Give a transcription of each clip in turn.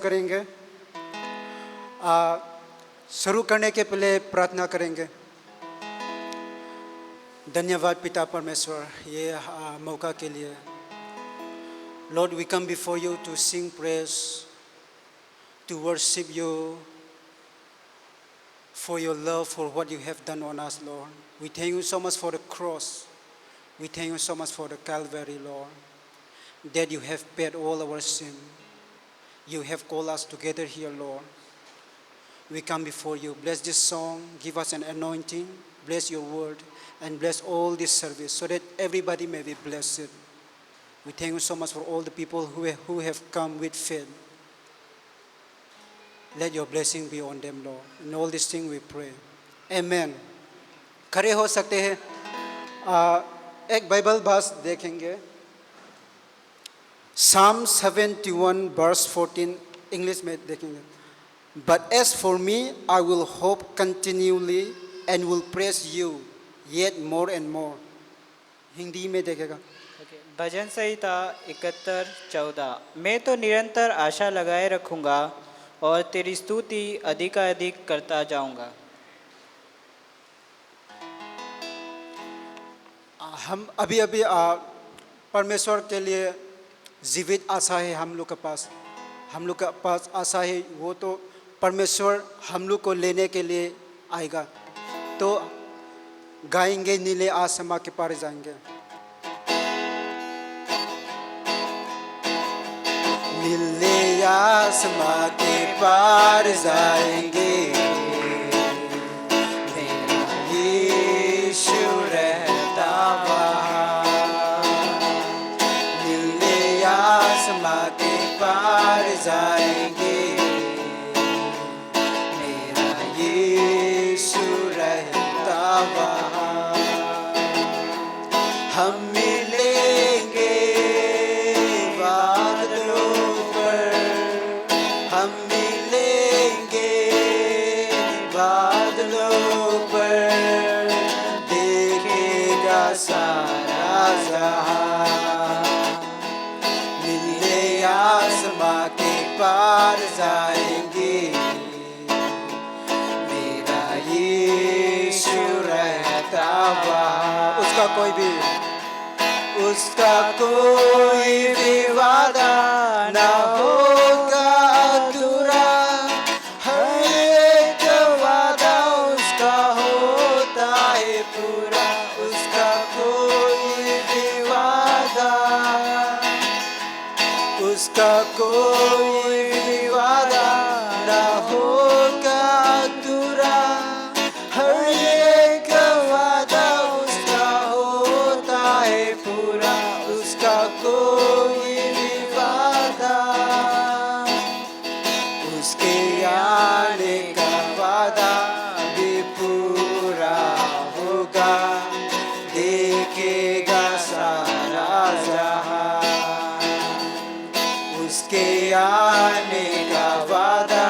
करेंगे। शुरू करने के पहले प्रार्थना करेंगे। धन्यवाद पिता परमेश्वर ये मौका के लिए। Lord, we come before you to sing praise, to worship you for your love, for what you have done on us, Lord. We thank you so much for the cross. We thank you so much for the Calvary, Lord, that you have paid all our sin. You have called us together here, Lord. We come before you. Bless this song. Give us an anointing. Bless your word. And bless all this service so that everybody may be blessed. We thank you so much for all the people who have come with faith. Let your blessing be on them, Lord. In all these things we pray. Amen. खड़े हो सकते हैं। एक Bible verse देखेंगे। Psalm 71 verse 14 English में देखेंगे। But as for me, I will hope continually and will praise you yet more and more. Hindi में देखेगा। भजन संहिता 71:14 मैं तो निरंतर आशा लगाए रखूंगा और तेरी स्तुति अधिकाधिक करता जाऊंगा। हम अभी परमेश्वर के लिए जीवित आशा है हम लोग के पास आशा है। वो तो परमेश्वर हम लोग को लेने के लिए आएगा। तो गाएंगे नीले आसमां के पार जाएंगे। नीले आसमां के पार जाएंगे, मेरा यीशु रहता वहाँ। नीले आसमां के पार जाएंगे, मेरा यीशु रहता वहाँ। हम मिलेंगे बादलों पर, हम मिलेंगे बादलों पर, देखेगा सारा जहां। नीले आसमां के पार जाएंगे, मेरा यीशु रहता वहाँ। उसका कोई भी वादा ना होगा अधूरा, हर एक वादा उसका होता है पूरा। उसका कोई भी वादा, उसका कोई भी वादा ना होगा अधूरा, हर एक वादा उसका होता है पूरा। उसका कोई भी वादा, उसके आने का वादा भी पूरा होगा, देखेगा सारा जहां। उसके आने का वादा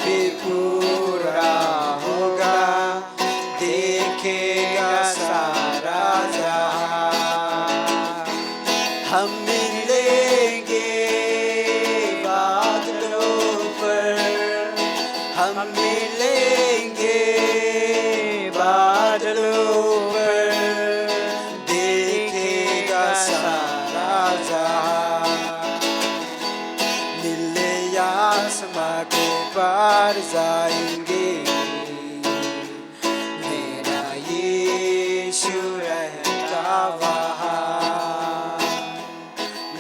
भी पूरा होगा, देखेगा सारा जहां। हम मिलेंगे बादलों पर, हम मिलेंगे बादलों पर, देखेगा सारा जहां। नीले आसमां के पार जाएंगे, मेरा यीशु रहता वहाँ।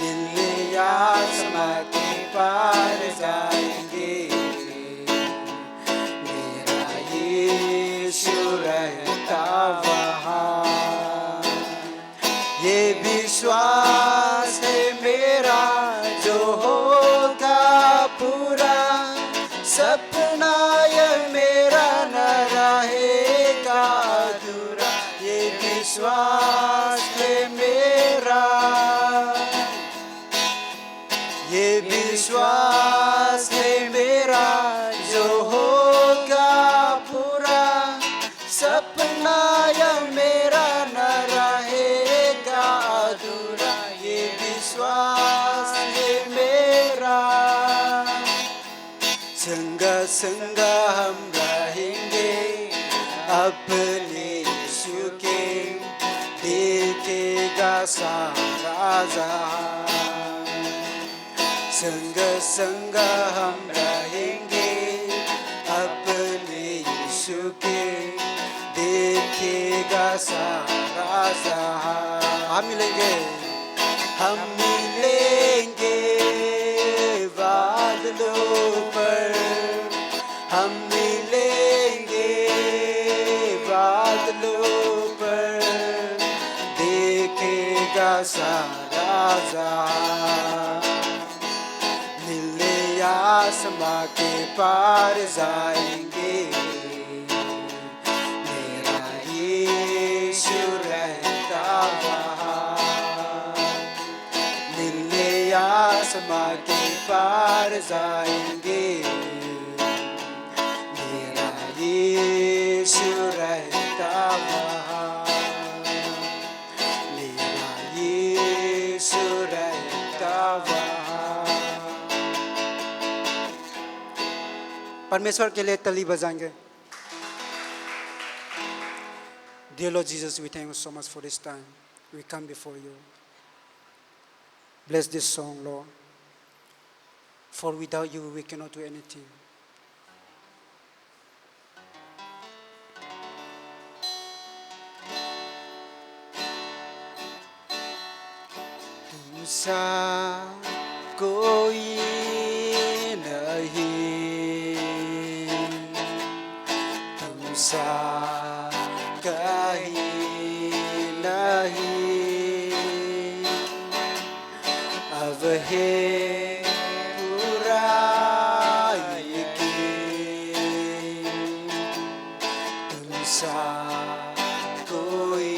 नीले आसमां के पार जाएंगे, मेरा यीशु रहता वहाँ। ये विश्वास है मेरा जो होगा पूरा, सपना ये मेरा न रहेगा अधूरा। ये विश्वास है मेरा, ये विश्वास है मेरा जो होगा पूरा, सपना ये मेरा न रहेगा अधूरा। ये विश्वास है मेरा, संग संग हम रहेंगे अपने यीशु के, देखेगा सारा जहां। संग संग हम रहेंगे अपने यीशु के, देखेगा सारा जहां। हम मिलेंगे बादलों पर, हम मिलेंगे बादलों पर, देखेगा सारा जहां। मिलने आसमां के पार जाएंगे, मेरा यीशु रहता वहाँ। मिलने आसमां के पार जाएंगे, मेरा यीशु रहता वहाँ। मेरा यीशु रहता वहाँ। परमेश्वर के लिए ताली बजाएंगे। Dear Lord Jesus, we thank you so much for this time. We come before you. Bless this song, Lord. For without you, we cannot do anything. तुमसा कोई नहीं, तुमसा कहीं नहीं, अब है पूरा यकीन। तुमसा कोई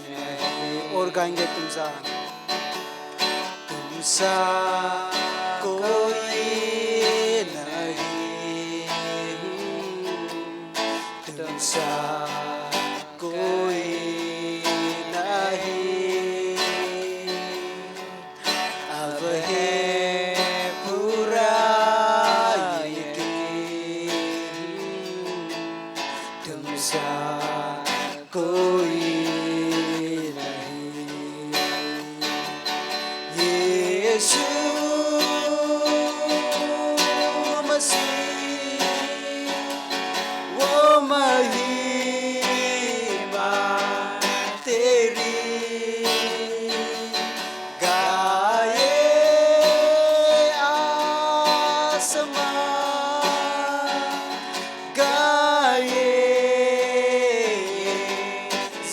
नहीं, और गाएंगे तुमसा। तुमसा कोई नहीं, तुमसा कोई नहीं, अब है पूरा यकीन। तुमसा कोई नहीं। यीशु मसीह वो महिमा तेरी, गाए आसमां, गाए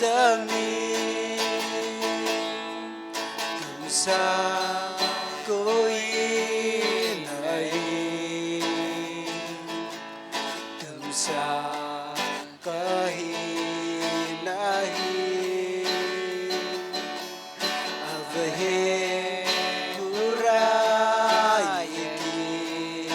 जमीन। तुमसा कोई नहीं, तुमसा कहीं नहीं, अब है पूरा यकीन।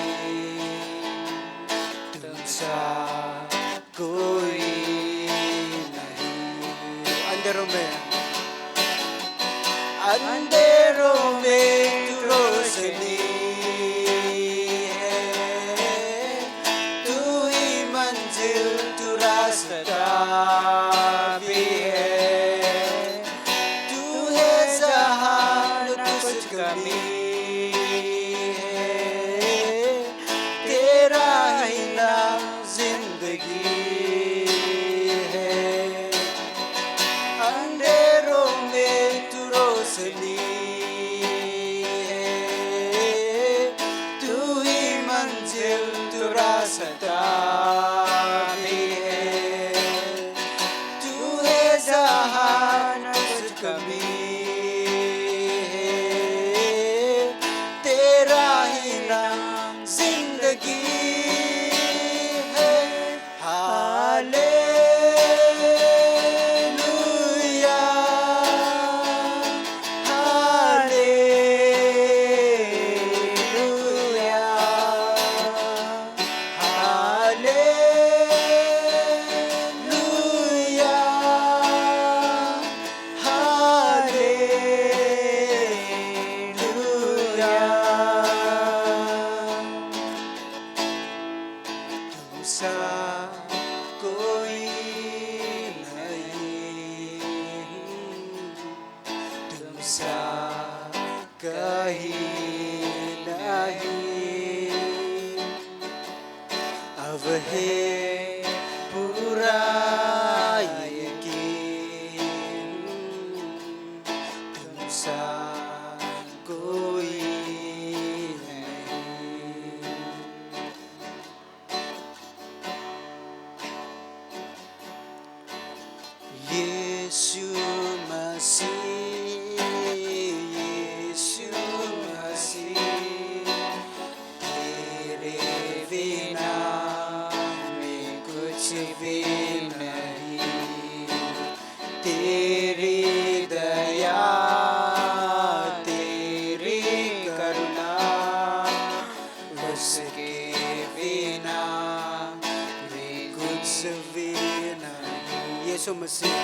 है पूरा यकीन, तुमसा कोई नहीं। यीशु मसीह, यीशु मसीह, तेरे बिना मैं कुछ भी नहीं। तेरी दया, तेरी करुणा, उसके बिना मैं कुछ भी नहीं। यीशु मसीह,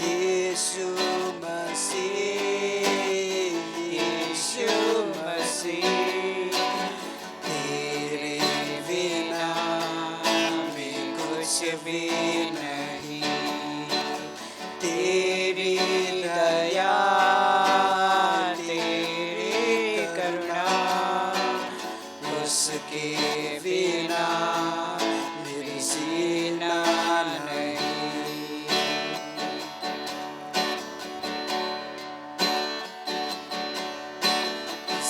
यीशु मसीह, यीशु मसीह, तेरे बिना मैं कुछ भी नहीं। तेरी दया, तेरी करुणा, उसके बिना मेरी जीना नहीं।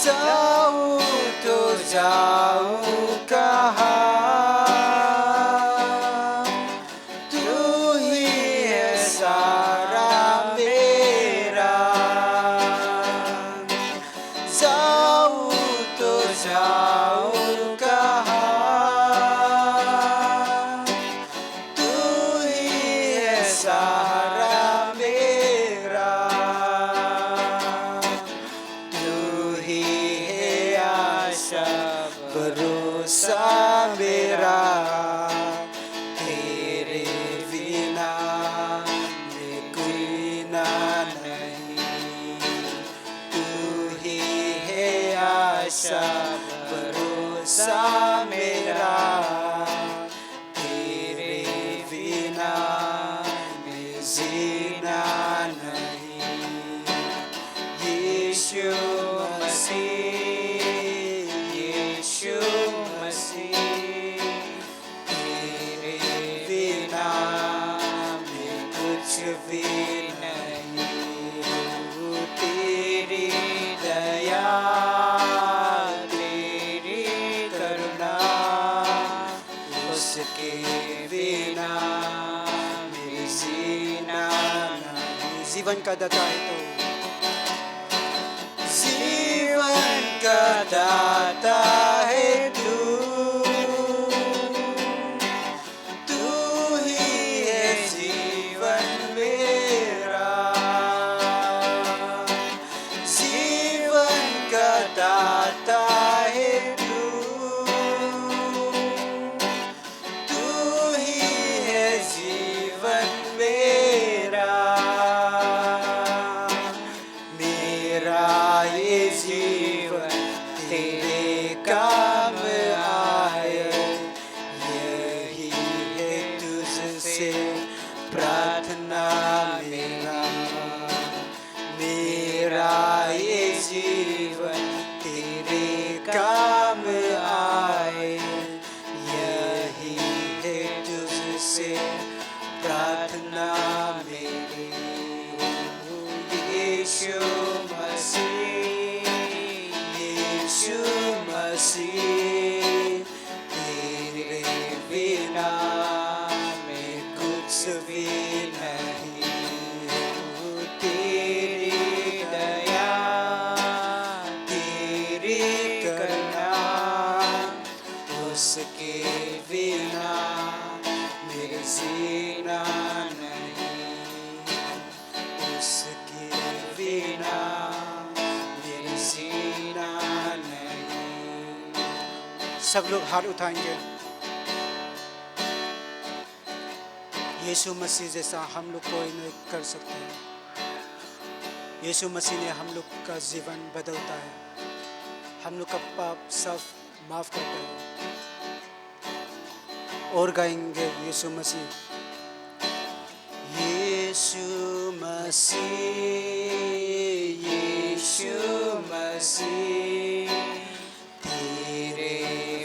जाऊं तो जाऊं कहाँ, तू ही है सारा मेरा। जाऊं तो जाऊं कहाँ, तू ही है सहारा मेरा। तू ही है आशा भरोसा मेरा। तेरे बिना मैं कोई ना नहीं। तू ही है आशा भरोसा मेरा। तेरे बिना मैं जीना नहीं। यीशु मसीह, यीशु मसीह, तेरे बिना मैं कुछ भी नहीं। तेरी दया, तेरी करुणा, उसके बिना मैं जीना नहीं। जीवन का दाता है तो, जीवन का दाता है तू। तू ही है जीवन मेरा। जीवन का दाता है तू। तू ही है जीवन मेरा। मेरा ये जीवन तेरे काम आए, यही है तुझसे प्रार्थना मेरा। मेरा ये जीवन तेरे काम आए, यही है तुझसे प्रार्थना मेरी। यीशु मसीह, यीशु मसीह, तेरे बिना मैं कुछ भी नहीं। तेरी दया, तेरी करुणा, उसके बिना मेरे जीना नहीं। उसके बिना मेरे जीना नहीं। सब लोग हाथ उठाएंगे। यीशु मसीह जैसा हम लोग कोई नहीं कर सकते। यीशु मसीह ने हम लोग का जीवन बदलता है, हम लोग का पाप सब माफ करता है। और गाएंगे यीशु मसीह, यीशु मसीह, यीशु मसीह, तेरे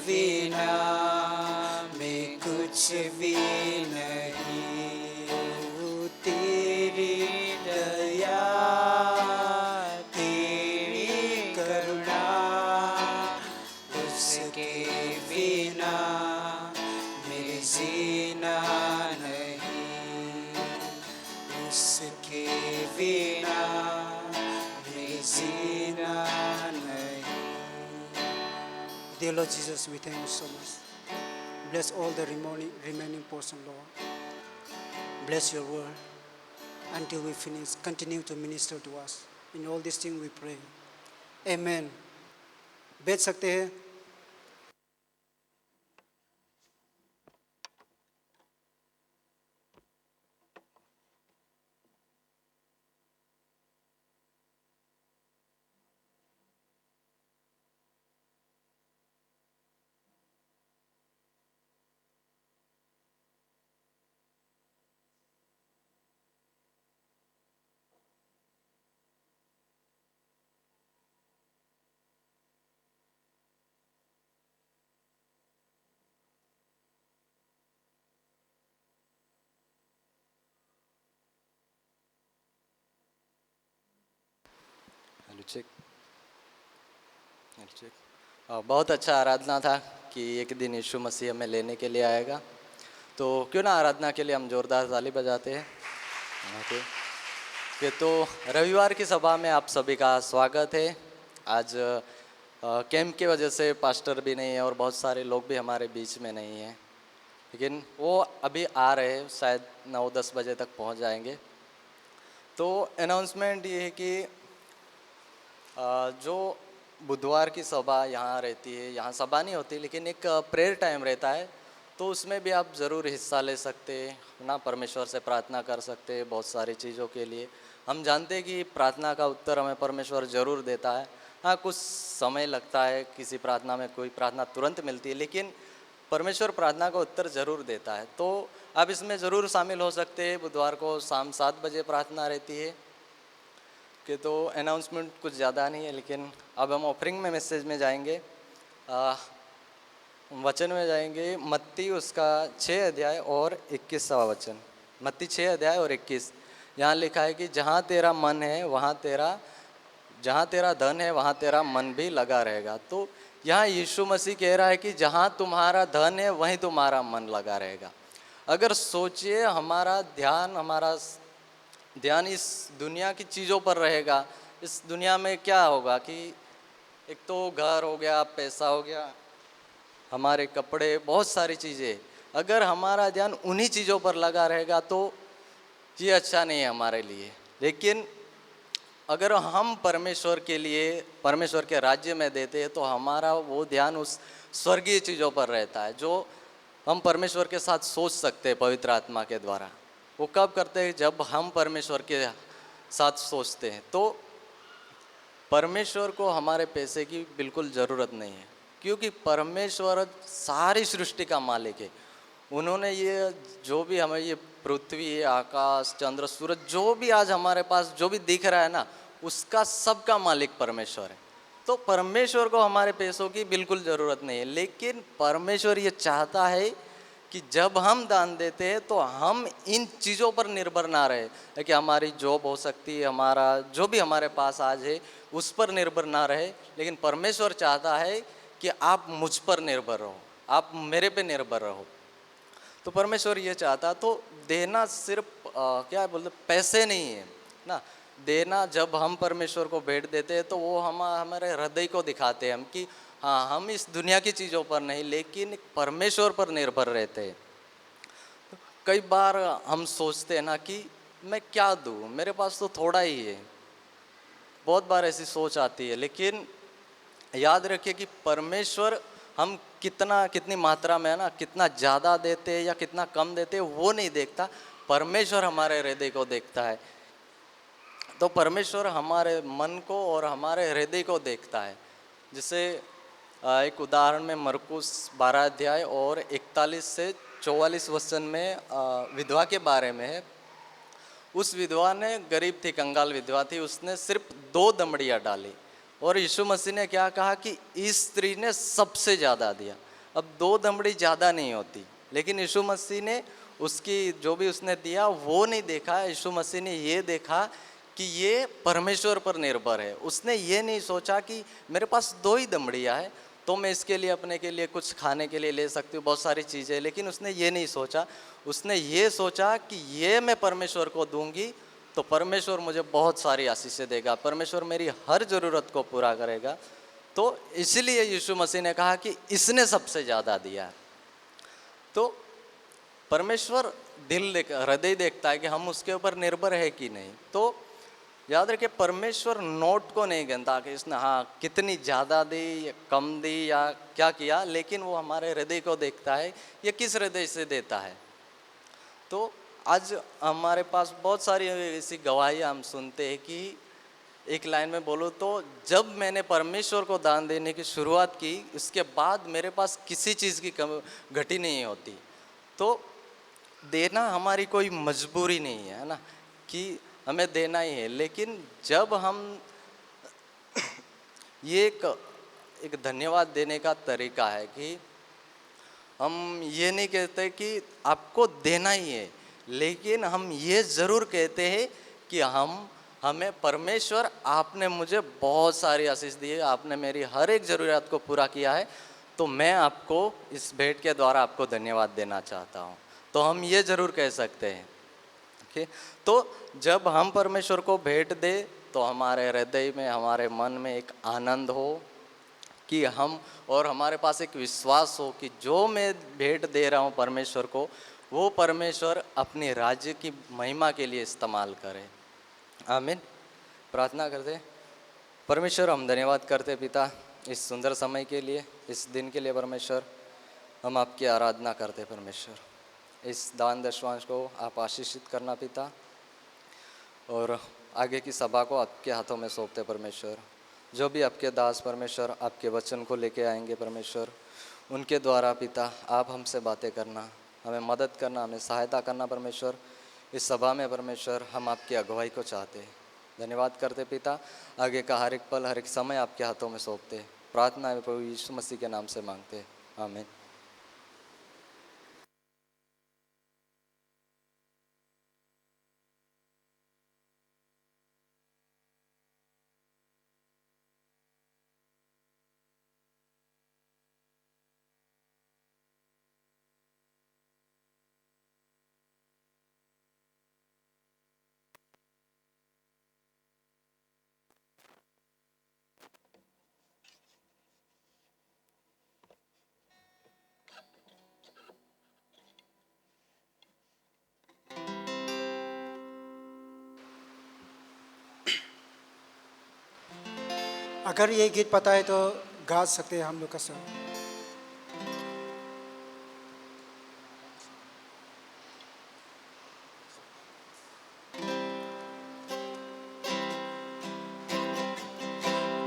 बिना मैं भी नहीं, तेरी दया, तेरी करुणा, उसके बिना मेरे जीना नहीं, उसके बिना मेरे जीना नहीं. Dear Lord Jesus, we thank you so much. Bless all the remaining portion, Lord. Bless your word until we finish. Continue to minister to us. In all these things we pray. Amen. बैठ सकते हैं. Hello check, hello check. बहुत अच्छा आराधना था कि एक दिन यीशु मसीह हमें लेने के लिए आएगा. तो क्यों ना आराधना के लिए हम जोरदार ताली बजाते हैं. ओके. कि तो रविवार की सभा में आप सभी का स्वागत है. आज कैंप की वजह से पास्टर भी नहीं है और बहुत सारे लोग भी हमारे बीच में नहीं हैं, लेकिन वो अभी आ रहे हैं, शायद 9-10 बजे तक पहुंच जाएंगे. तो अनाउंसमेंट ये है कि जो बुधवार की सभा यहाँ रहती है, यहाँ सभा नहीं होती लेकिन एक प्रेयर टाइम रहता है, तो उसमें भी आप ज़रूर हिस्सा ले सकते हैं ना. परमेश्वर से प्रार्थना कर सकते हैं बहुत सारी चीज़ों के लिए. हम जानते हैं कि प्रार्थना का उत्तर हमें परमेश्वर ज़रूर देता है. हाँ, कुछ समय लगता है, किसी प्रार्थना में कोई प्रार्थना तुरंत मिलती है, लेकिन परमेश्वर प्रार्थना का उत्तर ज़रूर देता है. तो आप इसमें ज़रूर शामिल हो सकते हैं. बुधवार को शाम 7 बजे प्रार्थना रहती है. कि तो अनाउंसमेंट कुछ ज़्यादा नहीं है, लेकिन अब हम ऑफरिंग में मैसेज में जाएंगे. वचन में जाएंगे. मत्ती उसका 6 अध्याय और 21वां वचन. मत्ती 6 अध्याय और 21. यहाँ लिखा है कि जहाँ तेरा मन है जहाँ तेरा धन है वहाँ तेरा मन भी लगा रहेगा. तो यहाँ यीशु मसीह कह रहा है कि जहाँ तुम्हारा धन है वहीं तुम्हारा मन लगा रहेगा. अगर सोचिए, हमारा ध्यान इस दुनिया की चीज़ों पर रहेगा. इस दुनिया में क्या होगा कि एक तो घर हो गया, पैसा हो गया, हमारे कपड़े, बहुत सारी चीज़ें. अगर हमारा ध्यान उन्हीं चीज़ों पर लगा रहेगा तो ये अच्छा नहीं है हमारे लिए. लेकिन अगर हम परमेश्वर के लिए, परमेश्वर के राज्य में देते हैं, तो हमारा वो ध्यान उस स्वर्गीय चीज़ों पर रहता है, जो हम परमेश्वर के साथ सोच सकते हैं पवित्र आत्मा के द्वारा. वो कब करते हैं? जब हम परमेश्वर के साथ सोचते हैं. तो परमेश्वर को हमारे पैसे की बिल्कुल ज़रूरत नहीं है, क्योंकि परमेश्वर सारी सृष्टि का मालिक है. उन्होंने ये जो भी हमें ये पृथ्वी, आकाश, चंद्र, सूरज, जो भी आज हमारे पास जो भी दिख रहा है ना, उसका सबका मालिक परमेश्वर है. तो परमेश्वर को हमारे पैसों की बिल्कुल ज़रूरत नहीं है. लेकिन परमेश्वर ये चाहता है कि जब हम दान देते हैं तो हम इन चीज़ों पर निर्भर ना रहे कि हमारी जॉब हो सकती है, हमारा जो भी हमारे पास आज है उस पर निर्भर ना रहे. लेकिन परमेश्वर चाहता है कि आप मुझ पर निर्भर रहो, आप मेरे पे निर्भर रहो. तो परमेश्वर ये चाहता. तो देना सिर्फ क्या बोलते, पैसे नहीं है ना. देना, जब हम परमेश्वर को भेंट देते हैं तो वो हमारे हृदय को दिखाते हैं हम कि हाँ, हम इस दुनिया की चीज़ों पर नहीं लेकिन परमेश्वर पर निर्भर रहते हैं. तो कई बार हम सोचते हैं ना कि मैं क्या दूँ, मेरे पास तो थोड़ा ही है. बहुत बार ऐसी सोच आती है. लेकिन याद रखिए कि परमेश्वर हम कितनी मात्रा में है ना, कितना ज़्यादा देते हैं या कितना कम देते हैं वो नहीं देखता. परमेश्वर हमारे हृदय को देखता है. तो परमेश्वर हमारे मन को और हमारे हृदय को देखता है. जैसे एक उदाहरण में मरकुस 12 अध्याय और 41 से 44 वचन में विधवा के बारे में है. उस विधवा ने, गरीब थी, कंगाल विधवा थी, उसने सिर्फ 2 दमड़ियाँ डाली और यीशु मसीह ने क्या कहा कि इस स्त्री ने सबसे ज़्यादा दिया. अब 2 दमड़ी ज़्यादा नहीं होती, लेकिन यीशु मसीह ने उसकी जो भी उसने दिया वो नहीं देखा। यीशु मसीह ने ये देखा कि ये परमेश्वर पर निर्भर है। उसने ये नहीं सोचा कि मेरे पास 2 ही दमड़ियाँ है तो मैं इसके लिए अपने के लिए कुछ खाने के लिए ले सकती हूँ, बहुत सारी चीज़ें, लेकिन उसने ये नहीं सोचा। उसने ये सोचा कि ये मैं परमेश्वर को दूंगी तो परमेश्वर मुझे बहुत सारी आशीषें देगा, परमेश्वर मेरी हर ज़रूरत को पूरा करेगा। तो इसलिए यीशु मसीह ने कहा कि इसने सबसे ज़्यादा दिया है। तो परमेश्वर हृदय देखता है कि हम उसके ऊपर निर्भर है कि नहीं। तो याद रखिए, परमेश्वर नोट को नहीं गिनता कि इसने हाँ कितनी ज़्यादा दी या कम दी या क्या किया, लेकिन वो हमारे हृदय को देखता है, ये किस हृदय से देता है। तो आज हमारे पास बहुत सारी ऐसी गवाहियाँ हम सुनते हैं कि एक लाइन में बोलो तो जब मैंने परमेश्वर को दान देने की शुरुआत की उसके बाद मेरे पास किसी चीज़ की घटी नहीं होती। तो देना हमारी कोई मजबूरी नहीं है ना कि हमें देना ही है, लेकिन जब हम ये एक धन्यवाद देने का तरीका है कि हम ये नहीं कहते कि आपको देना ही है, लेकिन हम ये ज़रूर कहते हैं कि हमें परमेश्वर आपने मुझे बहुत सारी आशीष दी है, आपने मेरी हर एक ज़रूरत को पूरा किया है, तो मैं आपको इस भेंट के द्वारा आपको धन्यवाद देना चाहता हूँ। तो हम ये ज़रूर कह सकते हैं। ओके, तो जब हम परमेश्वर को भेंट दे तो हमारे हृदय में, हमारे मन में एक आनंद हो कि हमारे पास एक विश्वास हो कि जो मैं भेंट दे रहा हूँ परमेश्वर को, वो परमेश्वर अपने राज्य की महिमा के लिए इस्तेमाल करे। आमीन। प्रार्थना करते। परमेश्वर, हम धन्यवाद करते पिता इस सुंदर समय के लिए, इस दिन के लिए। परमेश्वर, हम आपकी आराधना करते परमेश्वर, इस दान दशवांश को आप आशीषित करना पिता, और आगे की सभा को आपके हाथों में सौंपते परमेश्वर। जो भी आपके दास परमेश्वर आपके वचन को लेके आएंगे परमेश्वर, उनके द्वारा पिता आप हमसे बातें करना, हमें मदद करना, हमें सहायता करना परमेश्वर। इस सभा में परमेश्वर हम आपकी अगुवाई को चाहते हैं। धन्यवाद करते पिता, आगे का हर एक पल, हर एक समय आपके हाथों में सौंपते। प्रार्थना है प्रभु यीशु मसीह के नाम से मांगते, आमीन। अगर ये गीत पता है तो गा सकते हैं हम लोग का साथ।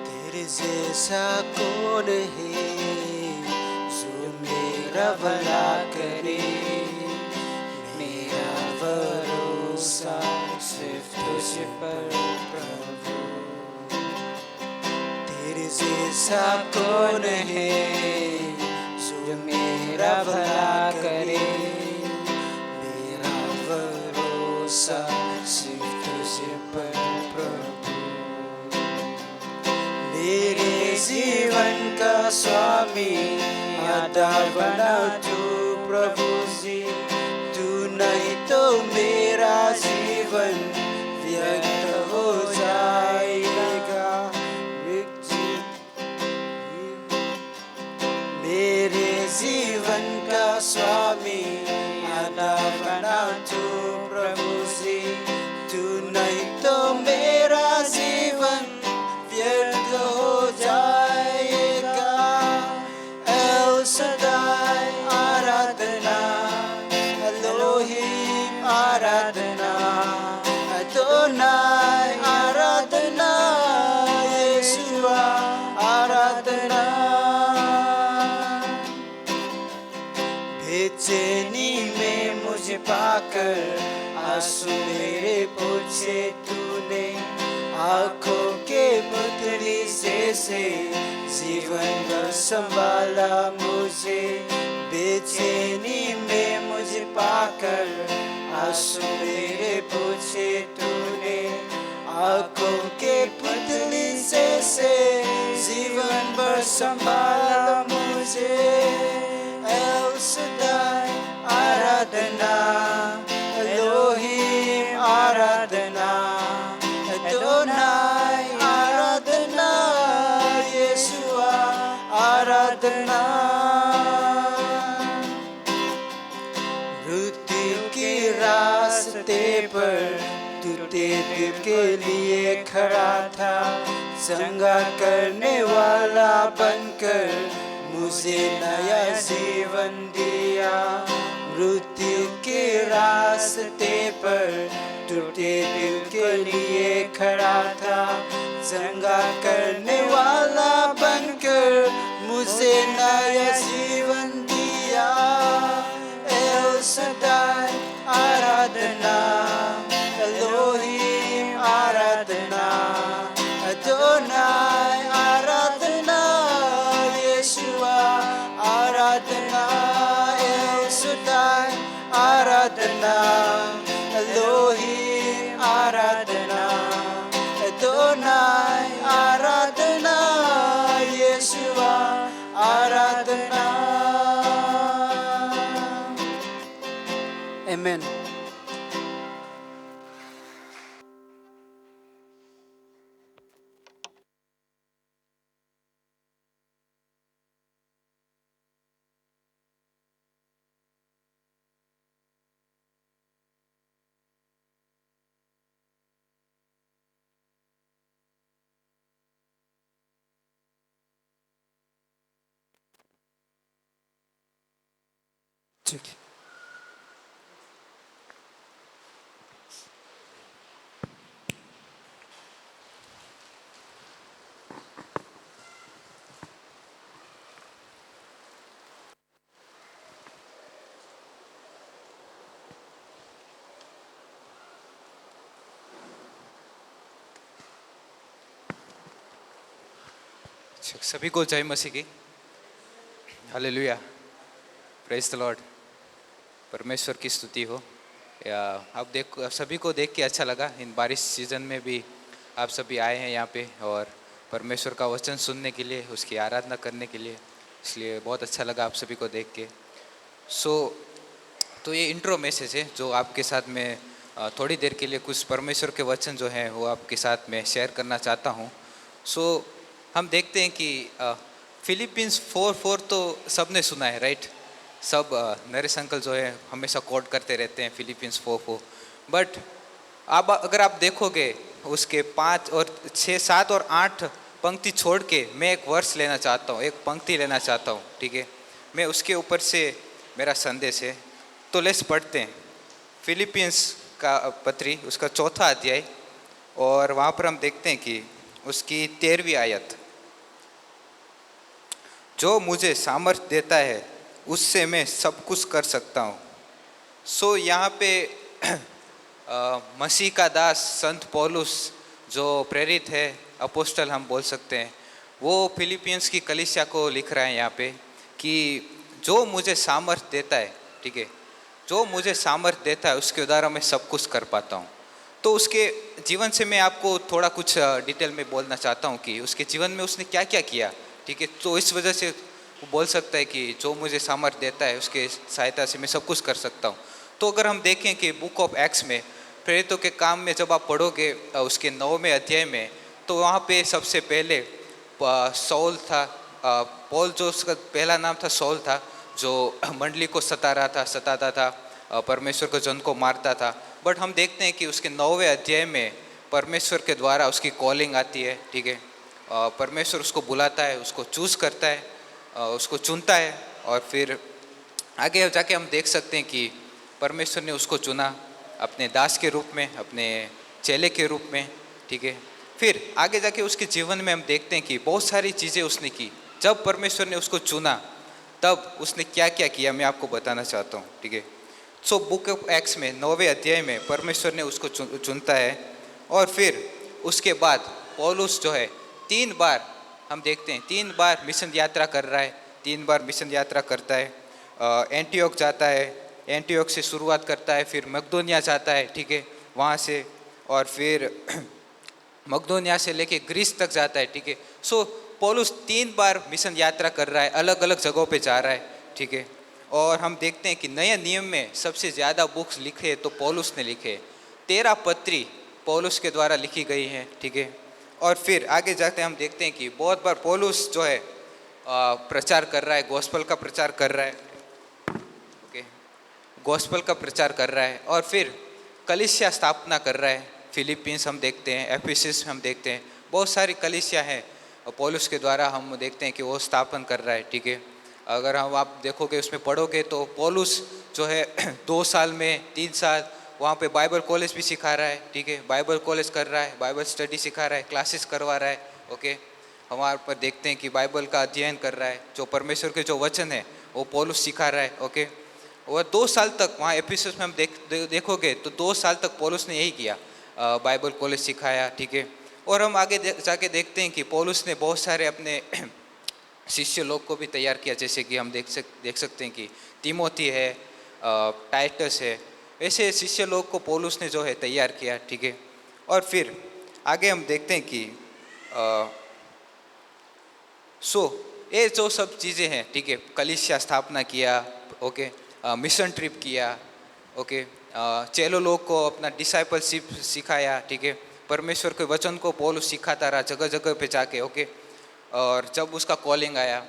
तेरे जैसा कौन है जो मेरा भला करे, मेरा भरोसा सिर्फ तुझ पर प्रभु। तेरे जैसा कौन है जो मेरा भला करे, मेरा भरोसा सिर्फ तुझ पर प्रभु। मेरे जीवन का स्वामी आधार बना तू प्रभु जी, तू नहीं तो मेरा जीवन व्यर्थ हो जाएगा। मेरे जीवन का स्वामी आधार बना तू प्रभु जी, तू नहीं तो मेरा जीवन व्यर्थ हो जाएगा। एल सदाई आराधना, एलोहिम आराधना, अदोनाई आराधना, यीशुआ आराधना। बेचैनी में मुझे पाकर आंसू मेरे पोछे तूने, आँखों के पुतली से जीवन भर संभाला मुझे। बेचैनी में मुझे पाकर आंसू मेरे पूछे तूने, आंखों के पुतली से जीवन भर संभाला मुझे। एल सदाई आराधना, एलोहिम आराधना, अदोनाई आराधना, यीशुआ आराधना। मृत्यु के रास्ते पर टूटे दिल के लिए खड़ा था, संगा करने वाला बनकर मुझे नया जीवन दिया। मृत्यु के रास्ते पर टूटे दिल के लिए खड़ा था, संगा करने वाला बनकर मुझे नया जीवन दिया। एल सदाई आराधना, एलोहिम आराधना, अदोनाई आराधना, यीशुआ आराधना। एल सदाई आराधना, एलोहिम आराधना, अदोनाई आराधना, यीशुआ आराधना। Amen. ठीक है। सभी को जय मसीह की। Hallelujah, praise the Lord. परमेश्वर की स्तुति हो। आप सभी को देख के अच्छा लगा। इन बारिश सीजन में भी आप सभी आए हैं यहाँ पे और परमेश्वर का वचन सुनने के लिए, उसकी आराधना करने के लिए, इसलिए बहुत अच्छा लगा आप सभी को देख के। तो ये इंट्रो मैसेज है जो आपके साथ में थोड़ी देर के लिए कुछ परमेश्वर के वचन जो हैं वो आपके साथ में शेयर करना चाहता हूँ। हम देखते हैं कि फिलिपींस 4:4 तो सबने सुना है, राइट? सब नरेश अंकल जो है हमेशा कोट करते रहते हैं फिलिपींस 4:4। बट अगर आप देखोगे उसके 5 और 6, 7 और 8 पंक्ति छोड़ के मैं एक वर्स लेना चाहता हूँ, एक पंक्ति लेना चाहता हूँ, ठीक है? मैं उसके ऊपर से मेरा संदेश है। तो लेट्स पढ़ते हैं फिलिपींस का पत्री, उसका 4था अध्याय, और वहाँ पर हम देखते हैं कि उसकी 13वीं आयत। जो मुझे सामर्थ्य देता है उससे मैं सब कुछ कर सकता हूँ। यहाँ पे मसीह का दास संत पौलुस जो प्रेरित है, अपोस्टल हम बोल सकते हैं, वो फिलिपियंस की कलीसिया को लिख रहा है यहाँ पे कि जो मुझे सामर्थ्य देता है, ठीक है, जो मुझे सामर्थ्य देता है उसके द्वारा मैं सब कुछ कर पाता हूँ। तो उसके जीवन से मैं आपको थोड़ा कुछ डिटेल में बोलना चाहता हूँ कि उसके जीवन में उसने क्या क्या किया, ठीक है? तो इस वजह से वो बोल सकता है कि जो मुझे सामर्थ्य देता है उसके सहायता से मैं सब कुछ कर सकता हूँ। तो अगर हम देखें कि बुक ऑफ एक्ट्स में, प्रेरितों के काम में जब आप पढ़ोगे उसके 9वें अध्याय में, तो वहाँ पे सबसे पहले सौल था, पौल जो उसका पहला नाम था सौल था, जो मंडली को सताता था, परमेश्वर के जन को मारता था। बट हम देखते हैं कि उसके 9वें अध्याय में परमेश्वर के द्वारा उसकी कॉलिंग आती है, ठीक है? परमेश्वर उसको बुलाता है, उसको चूज़ करता है, उसको चुनता है, और फिर आगे जाके हम देख सकते हैं कि परमेश्वर ने उसको चुना अपने दास के रूप में, अपने चेले के रूप में, ठीक है? फिर आगे जाके उसके जीवन में हम देखते हैं कि बहुत सारी चीज़ें उसने की। जब परमेश्वर ने उसको चुना तब उसने क्या क्या किया मैं आपको बताना चाहता हूँ, ठीक है? बुक ऑफ एक्ट्स में 9वें अध्याय में परमेश्वर ने उसको चुनता है, और फिर उसके बाद पौलुस जो है 3 बार हम देखते हैं 3 बार मिशन यात्रा कर रहा है, 3 बार मिशन यात्रा करता है। एंटियोक जाता है, एंटियोक से शुरुआत करता है, फिर मकदोनिया जाता है, ठीक है, वहाँ से, और फिर मकदोनिया से लेके ग्रीस तक जाता है, ठीक है। सो पौलुस 3 बार मिशन यात्रा कर रहा है, अलग अलग जगहों पे जा रहा है, ठीक है। और हम देखते हैं कि नए नियम में सबसे ज़्यादा बुक्स लिखे तो पौलुस ने लिखे, 13 पत्री पौलुस के द्वारा लिखी गई हैं, ठीक है। और फिर आगे जाते हम देखते हैं कि बहुत बार पौलुस जो है प्रचार कर रहा है, गॉस्पेल का प्रचार कर रहा है, ओके, गॉस्पेल का प्रचार कर रहा है, और फिर कलीसिया स्थापना कर रहा है। फिलिपींस हम देखते हैं, एफिसस हम देखते हैं, बहुत सारी कलीसिया हैं पौलुस के द्वारा हम देखते हैं कि वो स्थापन कर रहा है, ठीक है। अगर हम आप देखोगे उसमें पढ़ोगे तो पौलुस जो है 2 साल में 3 साल वहाँ पे बाइबल कॉलेज भी सिखा रहा है, ठीक है, बाइबल कॉलेज कर रहा है, बाइबल स्टडी सिखा रहा है, क्लासेस करवा रहा है, ओके। हमारे पर देखते हैं कि बाइबल का अध्ययन कर रहा है, जो परमेश्वर के जो वचन है वो पौलुस सिखा रहा है, ओके। और 2 साल तक वहाँ एफिसस में हम देखोगे तो 2 साल तक पौलुस ने यही किया, बाइबल कॉलेज सिखाया, ठीक है। और हम आगे जाके देखते हैं कि पौलुस ने बहुत सारे अपने शिष्य लोग को भी तैयार किया, जैसे कि हम देख सकते हैं कि तिमोथी है, टाइटस है, ऐसे शिष्य लोग को पौलुस ने जो है तैयार किया, ठीक है। और फिर आगे हम देखते हैं कि ये जो सब चीज़ें हैं, ठीक है, कलीसिया स्थापना किया, ओके, मिशन ट्रिप किया, ओके, चेलो लोग को अपना डिसाइपलशिप सिखाया, ठीक है, परमेश्वर के वचन को पौलुस सिखाता रहा जगह जगह पे जाके, ओके। और जब उसका कॉलिंग आया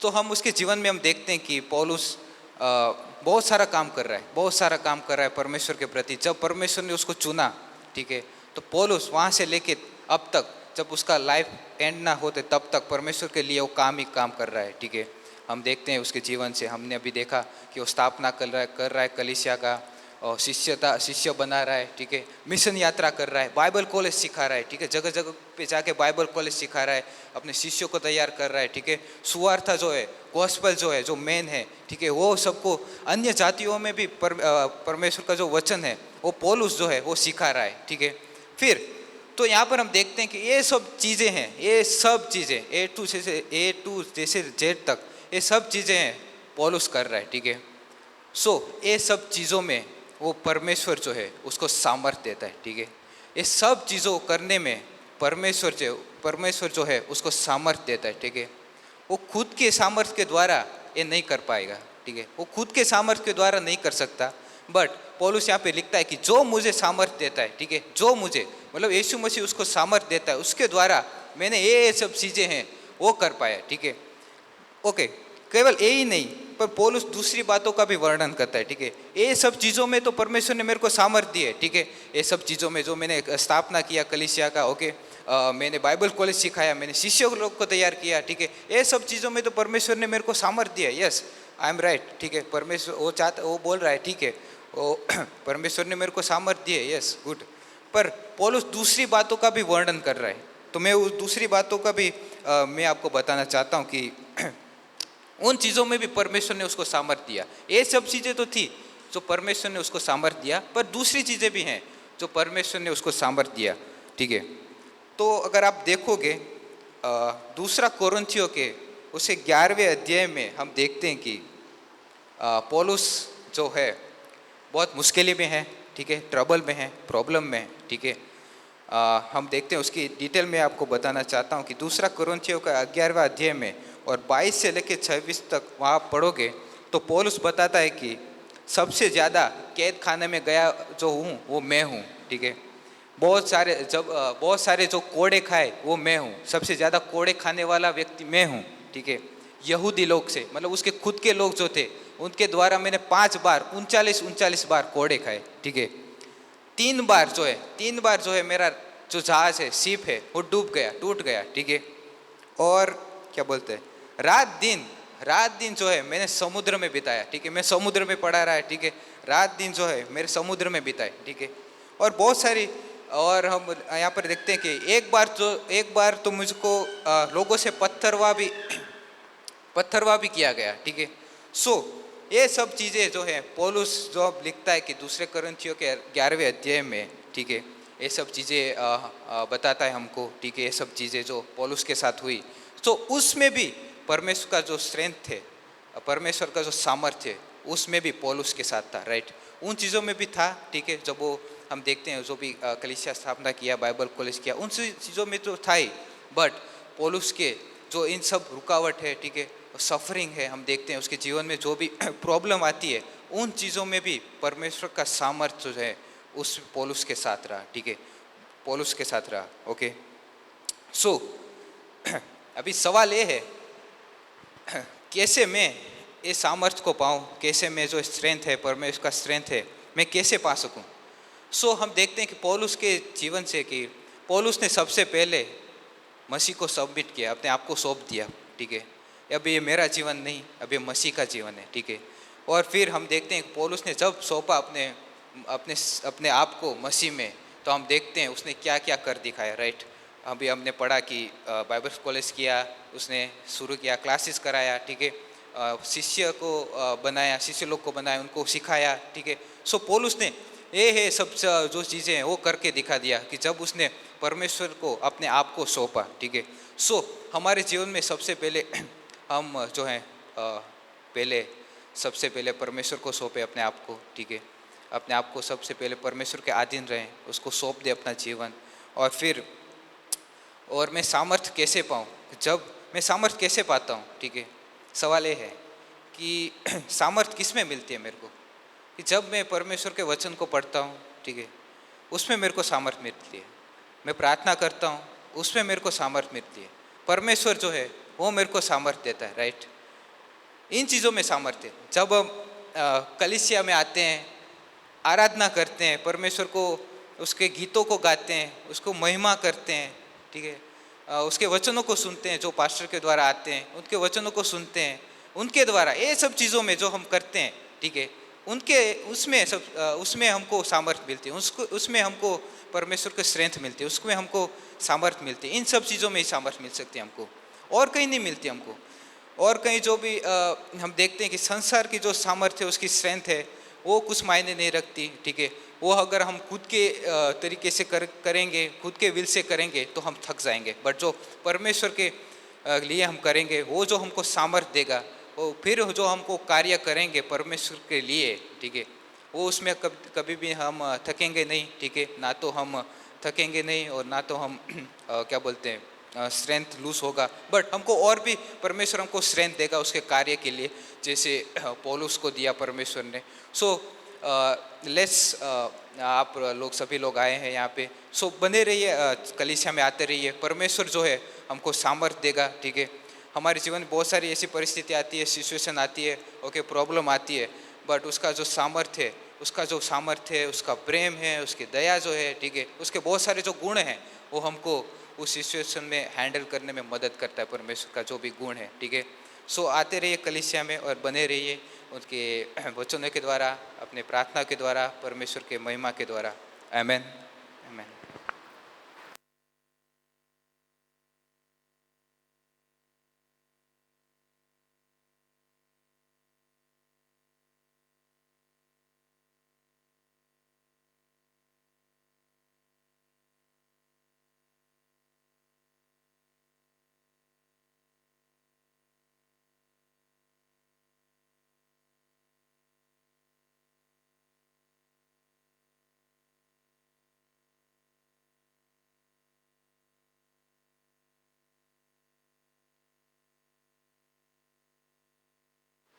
तो हम उसके जीवन में हम देखते हैं कि पौलुस बहुत सारा काम कर रहा है, बहुत सारा काम कर रहा है परमेश्वर के प्रति। जब परमेश्वर ने उसको चुना, ठीक है, तो पौलुस वहाँ से लेके अब तक, जब उसका लाइफ एंड ना होते तब तक परमेश्वर के लिए वो काम ही काम कर रहा है, ठीक है। हम देखते हैं उसके जीवन से, हमने अभी देखा कि वो स्थापना कर रहा है कलीसिया का, और शिष्य बना रहा है, ठीक है, मिशन यात्रा कर रहा है, बाइबल कॉलेज सिखा रहा है, ठीक है, जगह जगह पे जाके बाइबल कॉलेज सिखा रहा है, अपने शिष्यों को तैयार कर रहा है, ठीक है। सुवार्ता जो है, गॉस्पेल जो है, जो मेन है, ठीक है, वो सबको अन्य जातियों में भी परमेश्वर का जो वचन है वो पौलुस जो है वो सिखा रहा है, ठीक है। फिर तो यहाँ पर हम देखते हैं कि ये सब चीज़ें हैं, ये सब चीज़ें ए टू जैसे जेड तक ये सब चीज़ें हैं पौलुस कर रहा है, ठीक है। ये सब चीज़ों में वो परमेश्वर जो है उसको सामर्थ्य देता है, ठीक है। ये सब चीज़ों को करने में परमेश्वर जो है उसको सामर्थ्य देता है, ठीक है। वो खुद के सामर्थ्य के द्वारा ये नहीं कर पाएगा, ठीक है, वो खुद के सामर्थ्य के द्वारा नहीं कर सकता, बट पौलुस यहाँ पे लिखता है कि जो मुझे सामर्थ्य देता है, ठीक है, जो मुझे मतलब यीशु मसीह उसको सामर्थ्य देता है, उसके द्वारा मैंने ये सब चीज़ें हैं वो कर पाया, ठीक है, ओके। केवल यही नहीं, पर पौलुस दूसरी बातों का भी वर्णन करता है, ठीक है। ये सब चीज़ों में तो परमेश्वर ने मेरे को सामर्थ्य दी है, ठीक है। ये सब चीज़ों में जो मैंने स्थापना किया कलीसिया का, ओके, मैंने बाइबल कॉलेज सिखाया, मैंने शिष्य लोग को तैयार किया, ठीक है, ये सब चीज़ों में तो परमेश्वर ने मेरे को सामर्थ्य दिया है। यस, आई एम राइट, ठीक है, परमेश्वर वो बोल रहा है, ठीक है, वो परमेश्वर ने मेरे को सामर्थ्य दी है, यस, गुड। पर पौलुस दूसरी बातों का भी वर्णन कर रहा है, तो मैं उस दूसरी बातों का भी मैं आपको बताना चाहता हूँ कि उन चीज़ों में भी परमेश्वर ने उसको सामर्थ्य दिया। ये सब चीज़ें तो थी जो परमेश्वर ने उसको सामर्थ्य दिया, पर दूसरी चीज़ें भी हैं जो परमेश्वर ने उसको सामर्थ्य दिया, ठीक है। तो अगर आप देखोगे दूसरा कोरिन्थियों के उसे 11वें अध्याय में हम देखते हैं कि पौलुस जो है बहुत मुश्किल में है, ठीक है, ट्रबल में है, प्रॉब्लम में है, ठीक है। हम देखते हैं उसकी डिटेल में आपको बताना चाहता हूँ कि दूसरा कोरिन्थियों का 11वां अध्याय में और 22 से लेकर 26 तक वहाँ पढ़ोगे तो पौलुस बताता है कि सबसे ज़्यादा कैद खाने में गया जो हूँ वो मैं हूँ, ठीक है। बहुत सारे जो कोड़े खाए वो मैं हूँ, सबसे ज़्यादा कोड़े खाने वाला व्यक्ति मैं हूँ, ठीक है। यहूदी लोग से, मतलब उसके खुद के लोग जो थे उनके द्वारा मैंने 5 बार 39 बार कोड़े खाए, ठीक है। 3 बार जो है मेरा जो जहाज है, शिप है, वो टूट गया, ठीक है। और क्या बोलते हैं, रात दिन जो है मैंने समुद्र में बिताया, ठीक है, मैं समुद्र में पड़ा रहा है, ठीक है, रात दिन जो है मेरे समुद्र में बिताए, ठीक है। और बहुत सारी, और हम यहाँ पर देखते हैं कि एक बार तो मुझको लोगों से पत्थरवा भी किया गया, ठीक है। ये सब चीज़ें जो है पौलुस जो अब लिखता है कि दूसरे कोरिन्थियों के 11वें अध्याय में, ठीक है, ये सब चीज़ें बताता है हमको, ठीक है, ये सब चीज़ें जो पौलुस के साथ हुई, तो उसमें भी परमेश्वर का जो स्ट्रेंथ है, परमेश्वर का जो सामर्थ्य है उसमें भी पौलुस के साथ था, राइट। उन चीज़ों में भी था, ठीक है। जब वो हम देखते हैं जो भी कलीसिया स्थापना किया, बाइबल कॉलेज किया, उन चीज़ों में तो था ही, बट पौलुस के जो इन सब रुकावट है, ठीक है, सफरिंग है, हम देखते हैं उसके जीवन में जो भी प्रॉब्लम आती है, उन चीज़ों में भी परमेश्वर का सामर्थ्य जो है उस पौलुस के साथ रहा, ठीक है, पौलुस के साथ रहा। ओके, सो अभी सवाल ये है कैसे मैं ये सामर्थ्य को पाऊँ, कैसे मैं जो स्ट्रेंथ है, परमेश्वर का स्ट्रेंथ है, मैं कैसे पा सकूँ। सो हम देखते हैं कि पौलुस के जीवन से कि पौलुस ने सबसे पहले मसीह को सबमिट किया, अपने आप को सौंप दिया, ठीक है। अब ये मेरा जीवन नहीं, अब ये मसीह का जीवन है, ठीक है। और फिर हम देखते हैं कि पौलुस ने जब सौंपा अपने अपने अपने आप को मसीह में, तो हम देखते हैं उसने क्या क्या कर दिखाया, राइट। अभी हमने पढ़ा कि बाइबल कॉलेज किया, उसने शुरू किया, क्लासेस कराया, ठीक है, शिष्य को बनाया, शिष्य लोग को बनाया, उनको सिखाया, ठीक है। सो पौलुस ने ये है सब जो चीज़ें हैं वो करके दिखा दिया कि जब उसने परमेश्वर को अपने आप को सौंपा, ठीक है। सो हमारे जीवन में सबसे पहले हम जो हैं सबसे पहले परमेश्वर को सौंपे अपने आप को, ठीक है। अपने आप को सबसे पहले परमेश्वर के अधीन रहें, उसको सौंप दे अपना जीवन। और मैं सामर्थ्य कैसे पाऊँ, जब मैं सामर्थ्य कैसे पाता हूँ, ठीक है। सवाल ये है कि सामर्थ्य किस में मिलती है मेरे को, कि जब मैं परमेश्वर के वचन को पढ़ता हूँ, ठीक है, उसमें मेरे को सामर्थ्य मिलती है। मैं प्रार्थना करता हूँ, उसमें मेरे को सामर्थ्य मिलती है। परमेश्वर जो है वो मेरे को सामर्थ्य देता है, राइट। इन चीज़ों में सामर्थ्य। जब हम कलीसिया में आते हैं, आराधना करते हैं, परमेश्वर को उसके गीतों को गाते हैं, उसको महिमा करते हैं, ठीक है, उसके वचनों को सुनते हैं, जो पास्टर के द्वारा आते हैं उनके वचनों को सुनते हैं, उनके द्वारा ये सब चीज़ों में जो हम करते हैं, ठीक है, उसमें हमको सामर्थ्य मिलती है, उसमें हमको परमेश्वर की स्ट्रेंथ मिलती है, उसमें हमको सामर्थ्य मिलती है। इन सब चीज़ों में ही सामर्थ्य मिल सकती है हमको, और कहीं नहीं मिलती हमको। और कहीं जो भी हम देखते हैं कि संसार की जो सामर्थ्य है, उसकी स्ट्रेंथ है, वो कुछ मायने नहीं रखती, ठीक है। वो अगर हम खुद के तरीके से करेंगे, खुद के विल से करेंगे तो हम थक जाएंगे। बट जो परमेश्वर के लिए हम करेंगे, वो जो हमको सामर्थ्य देगा, वो फिर जो हमको कार्य करेंगे परमेश्वर के लिए, ठीक है, वो उसमें कभी भी हम थकेंगे नहीं, ठीक है। ना तो हम थकेंगे नहीं और ना तो हम क्या बोलते हैं स्ट्रेंथ लूज होगा, बट हमको और भी परमेश्वर हमको स्ट्रेंथ देगा उसके कार्य के लिए, जैसे पौलुस को दिया परमेश्वर ने। सो लेट्स आप लोग सभी लोग आए हैं यहाँ पे, सो बने रहिए, कलीसिया में आते रहिए, परमेश्वर जो है हमको सामर्थ्य देगा, ठीक है। हमारे जीवन में बहुत सारी ऐसी परिस्थिति आती है, सिचुएशन आती है, ओके, प्रॉब्लम आती है, बट उसका जो सामर्थ्य है, उसका प्रेम है, उसकी दया जो है, ठीक है, उसके बहुत सारे जो गुण हैं, वो हमको उस सिचुएशन में हैंडल करने में मदद करता है, परमेश्वर का जो भी गुण है, ठीक है। सो आते रहिए कलीसिया में और बने रहिए उनके वचनों के द्वारा, अपने प्रार्थना के द्वारा, परमेश्वर के महिमा के द्वारा। Amen, amen.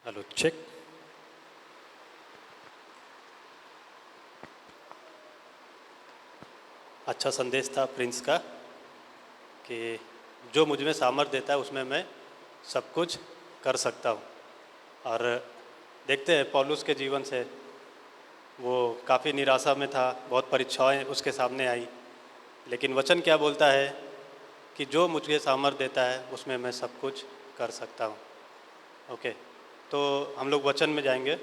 Hello, check. अच्छा संदेश था प्रिंस का कि जो मुझ में सामर्थ्य देता है उसमें मैं सब कुछ कर सकता हूँ। और देखते हैं पौलुस के जीवन से, वो काफ़ी निराशा में था, बहुत परीक्षाएं उसके सामने आई, लेकिन वचन क्या बोलता है कि जो मुझे सामर्थ्य देता है उसमें मैं सब कुछ कर सकता हूँ। ओके, तो हम लोग वचन में जाएंगे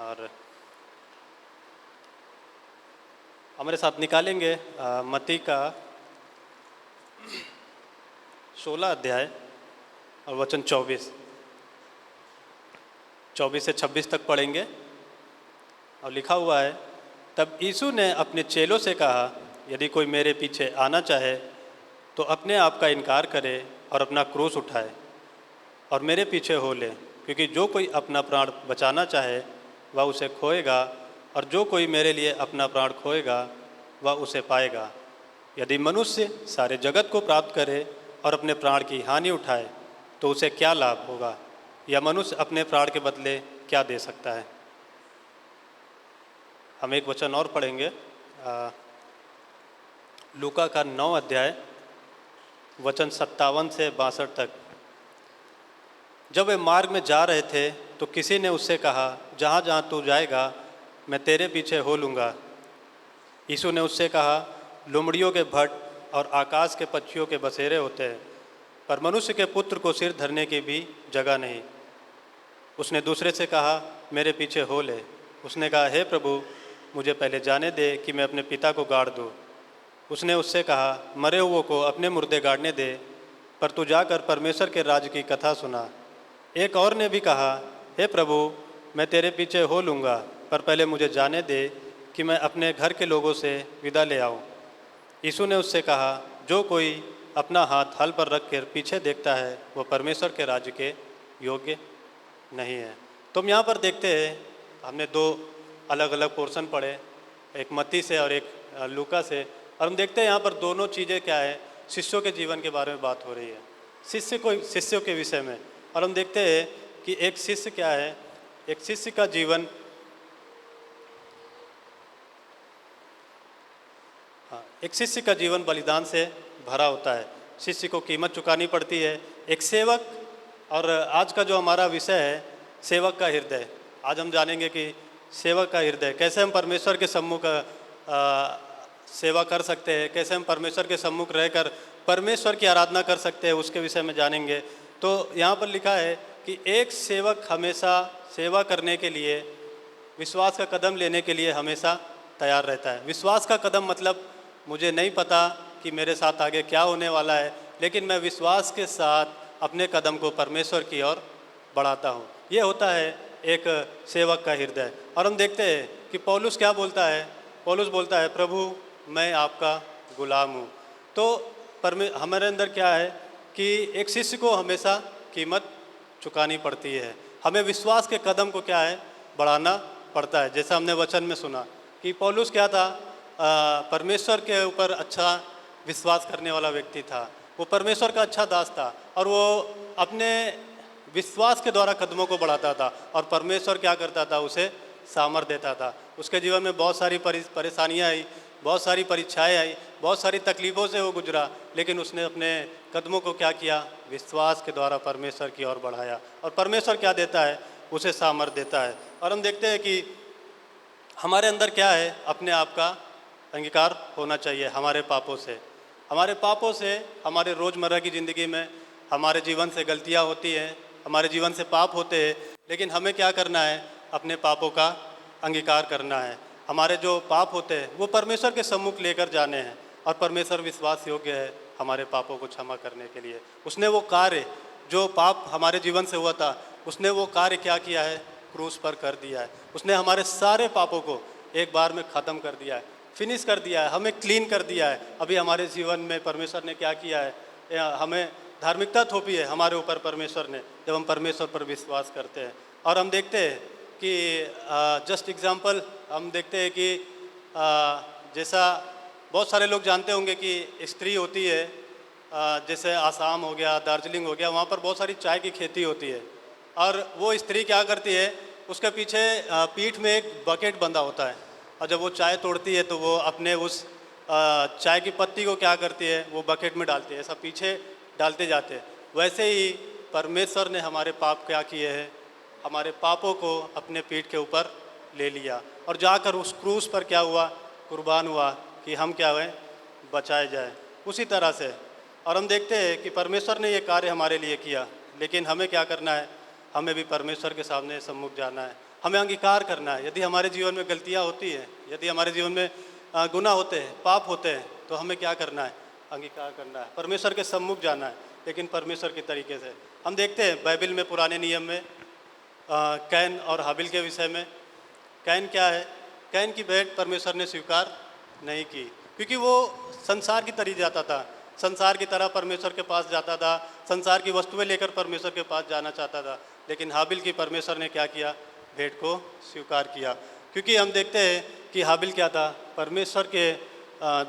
और हमारे साथ निकालेंगे मत्ती का 16 अध्याय और वचन 24 से 26 तक पढ़ेंगे। और लिखा हुआ है, तब यीशु ने अपने चेलों से कहा, यदि कोई मेरे पीछे आना चाहे तो अपने आप का इनकार करे और अपना क्रूस उठाए और मेरे पीछे हो ले। क्योंकि जो कोई अपना प्राण बचाना चाहे वह उसे खोएगा, और जो कोई मेरे लिए अपना प्राण खोएगा वह उसे पाएगा। यदि मनुष्य सारे जगत को प्राप्त करे और अपने प्राण की हानि उठाए तो उसे क्या लाभ होगा, या मनुष्य अपने प्राण के बदले क्या दे सकता है। हम एक वचन और पढ़ेंगे, लूका का 9 अध्याय वचन 57 से 62 तक। जब वे मार्ग में जा रहे थे तो किसी ने उससे कहा, जहाँ जहाँ तू जाएगा मैं तेरे पीछे हो लूँगा। यीशु ने उससे कहा, लोमड़ियों के भट्ट और आकाश के पक्षियों के बसेरे होते हैं, पर मनुष्य के पुत्र को सिर धरने की भी जगह नहीं। उसने दूसरे से कहा, मेरे पीछे हो ले। उसने कहा, हे प्रभु, मुझे पहले जाने दे कि मैं अपने पिता को गाड़ दूँ। उसने उससे कहा, मरे हुओं को अपने मुर्दे गाड़ने दे, पर तू जाकर परमेश्वर के राज्य की कथा सुना। एक और ने भी कहा, हे प्रभु, मैं तेरे पीछे हो लूँगा, पर पहले मुझे जाने दे कि मैं अपने घर के लोगों से विदा ले आऊँ। यीशु ने उससे कहा, जो कोई अपना हाथ हल पर रख कर पीछे देखता है वह परमेश्वर के राज्य के योग्य नहीं है। तो हम यहाँ पर देखते हैं, हमने 2 अलग अलग पोर्शन पढ़े, एक मत्ती से और एक लूका से, और हम देखते हैं यहाँ पर दोनों चीज़ें क्या है, शिष्यों के जीवन के बारे में बात हो रही है, शिष्यों के विषय में। और हम देखते हैं कि एक शिष्य क्या है, एक शिष्य का जीवन, एक शिष्य का जीवन बलिदान से भरा होता है। शिष्य को कीमत चुकानी पड़ती है। एक सेवक, और आज का जो हमारा विषय है सेवक का हृदय, आज हम जानेंगे कि सेवक का हृदय, कैसे हम परमेश्वर के सम्मुख सेवा कर सकते हैं, कैसे हम परमेश्वर के सम्मुख रहकर परमेश्वर की आराधना कर सकते हैं, उसके विषय में जानेंगे। तो यहाँ पर लिखा है कि एक सेवक हमेशा सेवा करने के लिए, विश्वास का कदम लेने के लिए हमेशा तैयार रहता है। विश्वास का कदम मतलब मुझे नहीं पता कि मेरे साथ आगे क्या होने वाला है, लेकिन मैं विश्वास के साथ अपने कदम को परमेश्वर की ओर बढ़ाता हूँ। ये होता है एक सेवक का हृदय। और हम देखते हैं कि पौलुस क्या बोलता है, पौलुस बोलता है, प्रभु मैं आपका गुलाम हूँ। तो हमारे अंदर क्या है कि एक शिष्य को हमेशा कीमत चुकानी पड़ती है, हमें विश्वास के कदम को क्या है, बढ़ाना पड़ता है। जैसा हमने वचन में सुना कि पौलुस क्या था, परमेश्वर के ऊपर अच्छा विश्वास करने वाला व्यक्ति था, वो परमेश्वर का अच्छा दास था, और वो अपने विश्वास के द्वारा कदमों को बढ़ाता था, और परमेश्वर क्या करता था, उसे सामर्थ्य देता था। उसके जीवन में बहुत सारी परेशानियाँ आई, बहुत सारी परीक्षाएं आई, बहुत सारी तकलीफ़ों से वो गुजरा, लेकिन उसने अपने कदमों को क्या किया, विश्वास के द्वारा परमेश्वर की ओर बढ़ाया, और परमेश्वर क्या देता है, उसे सामर्थ्य देता है। और हम देखते हैं कि हमारे अंदर क्या है, अपने आप का अंगीकार होना चाहिए हमारे पापों से। हमारे पापों से, हमारे रोज़मर्रा की ज़िंदगी में हमारे जीवन से गलतियाँ होती हैं, हमारे जीवन से पाप होते हैं, लेकिन हमें क्या करना है, अपने पापों का अंगीकार करना है। हमारे जो पाप होते हैं वो परमेश्वर के सम्मुख लेकर जाने हैं, और परमेश्वर विश्वास योग्य है हमारे पापों को क्षमा करने के लिए। उसने वो कार्य, जो पाप हमारे जीवन से हुआ था, उसने वो कार्य क्या किया है, क्रूस पर कर दिया है। उसने हमारे सारे पापों को एक बार में ख़त्म कर दिया है, फिनिश कर दिया है, हमें क्लीन कर दिया है। अभी हमारे जीवन में परमेश्वर ने क्या किया है, हमें धार्मिकता थोपी है हमारे ऊपर परमेश्वर ने, जब हम परमेश्वर पर विश्वास करते हैं। और हम देखते हैं कि जस्ट एग्जांपल, हम देखते हैं कि जैसा बहुत सारे लोग जानते होंगे कि स्त्री होती है, जैसे आसाम हो गया, दार्जिलिंग हो गया, वहाँ पर बहुत सारी चाय की खेती होती है, और वो स्त्री क्या करती है, उसके पीछे पीठ में एक बकेट बंधा होता है, और जब वो चाय तोड़ती है तो वो अपने उस चाय की पत्ती को क्या करती है, वो बकेट में डालती है, ऐसा पीछे डालते जाते हैं। वैसे ही परमेश्वर ने हमारे पाप क्या किए हैं, हमारे पापों को अपने पीठ के ऊपर ले लिया, और जाकर उस क्रूस पर क्या हुआ, कुर्बान हुआ कि हम क्या हुए, बचाए जाए। उसी तरह से, और हम देखते हैं कि परमेश्वर ने ये कार्य हमारे लिए किया, लेकिन हमें क्या करना है, हमें भी परमेश्वर के सामने सम्मुख जाना है, हमें अंगीकार करना है। यदि हमारे जीवन में गलतियाँ होती हैं, यदि हमारे जीवन में गुनाह होते हैं, पाप होते हैं, तो हमें क्या करना है, अंगीकार करना है, परमेश्वर के सम्मुख जाना है, लेकिन परमेश्वर के तरीके से। हम देखते हैं बाइबल में, पुराने नियम में कैन और हाबिल के विषय में। कैन क्या है, कैन की भेंट परमेश्वर ने स्वीकार नहीं की, क्योंकि वो संसार की तरह जाता था, संसार की तरह परमेश्वर के पास जाता था, संसार की वस्तुएं लेकर परमेश्वर के पास जाना चाहता था। लेकिन हाबिल की परमेश्वर ने क्या किया, भेंट को स्वीकार किया। क्योंकि हम देखते हैं कि हाबिल क्या था, परमेश्वर के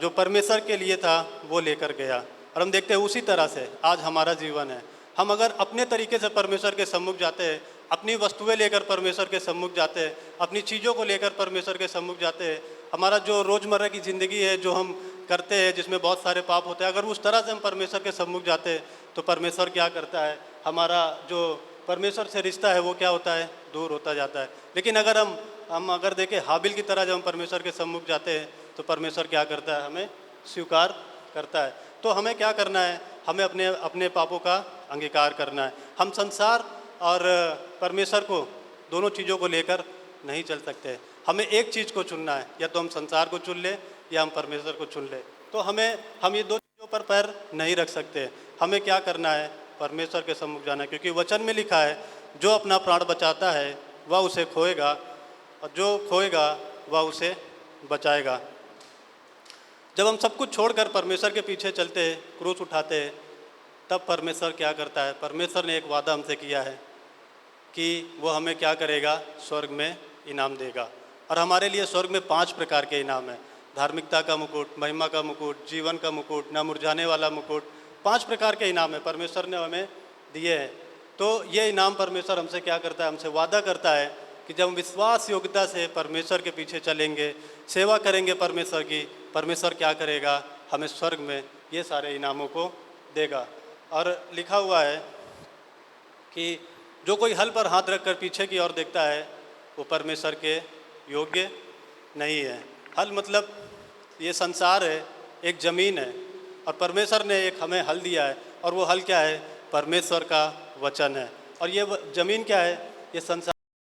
जो परमेश्वर के लिए था वो लेकर गया। और हम देखते हैं उसी तरह से आज हमारा जीवन है। हम अगर अपने तरीके से परमेश्वर के सम्मुख जाते हैं, अपनी वस्तुएं लेकर परमेश्वर के सम्मुख जाते हैं, अपनी चीज़ों को लेकर परमेश्वर के सम्मुख जाते हैं, हमारा जो रोज़मर्रा की ज़िंदगी है जो हम करते हैं जिसमें बहुत सारे पाप होते हैं, अगर उस तरह से हम परमेश्वर के सम्मुख जाते हैं तो परमेश्वर क्या करता है, हमारा जो परमेश्वर से रिश्ता है वो क्या होता है, दूर होता जाता है। लेकिन अगर हम अगर देखें हाबिल की तरह जब हम परमेश्वर के सम्मुख जाते हैं तो परमेश्वर क्या करता है, हमें स्वीकार करता है। तो हमें क्या करना है, हमें अपने अपने पापों का अंगीकार करना है। हम संसार और परमेश्वर को दोनों चीज़ों को लेकर नहीं चल सकते। हमें एक चीज़ को चुनना है, या तो हम संसार को चुन लें या हम परमेश्वर को चुन लें। तो हम ये दो चीज़ों पर पैर नहीं रख सकते। हमें क्या करना है, परमेश्वर के सम्मुख जाना है। क्योंकि वचन में लिखा है, जो अपना प्राण बचाता है वह उसे खोएगा, और जो खोएगा वह उसे बचाएगा। जब हम सब कुछ छोड़कर परमेश्वर के पीछे चलते हैं, क्रूस उठाते हैं, तब परमेश्वर क्या करता है, परमेश्वर ने एक वादा हमसे किया है कि वो हमें क्या करेगा, स्वर्ग में इनाम देगा। और हमारे लिए स्वर्ग में 5 प्रकार के इनाम हैं। धार्मिकता का मुकुट, महिमा का मुकुट, जीवन का मुकुट, न मुरझाने वाला मुकुट, 5 प्रकार के इनाम है परमेश्वर ने हमें दिए हैं। तो ये इनाम परमेश्वर हमसे क्या करता है, हमसे वादा करता है कि जब हम विश्वास योग्यता से परमेश्वर के पीछे चलेंगे, सेवा करेंगे परमेश्वर की, परमेश्वर क्या करेगा, हमें स्वर्ग में ये सारे इनामों को देगा। और लिखा हुआ है कि जो कोई हल पर हाथ रखकर पीछे की ओर देखता है वो परमेश्वर के योग्य नहीं है। हल मतलब ये संसार है, एक ज़मीन है, और परमेश्वर ने एक हमें हल दिया है, और वो हल क्या है, परमेश्वर का वचन है। और ये ज़मीन क्या है, ये संसार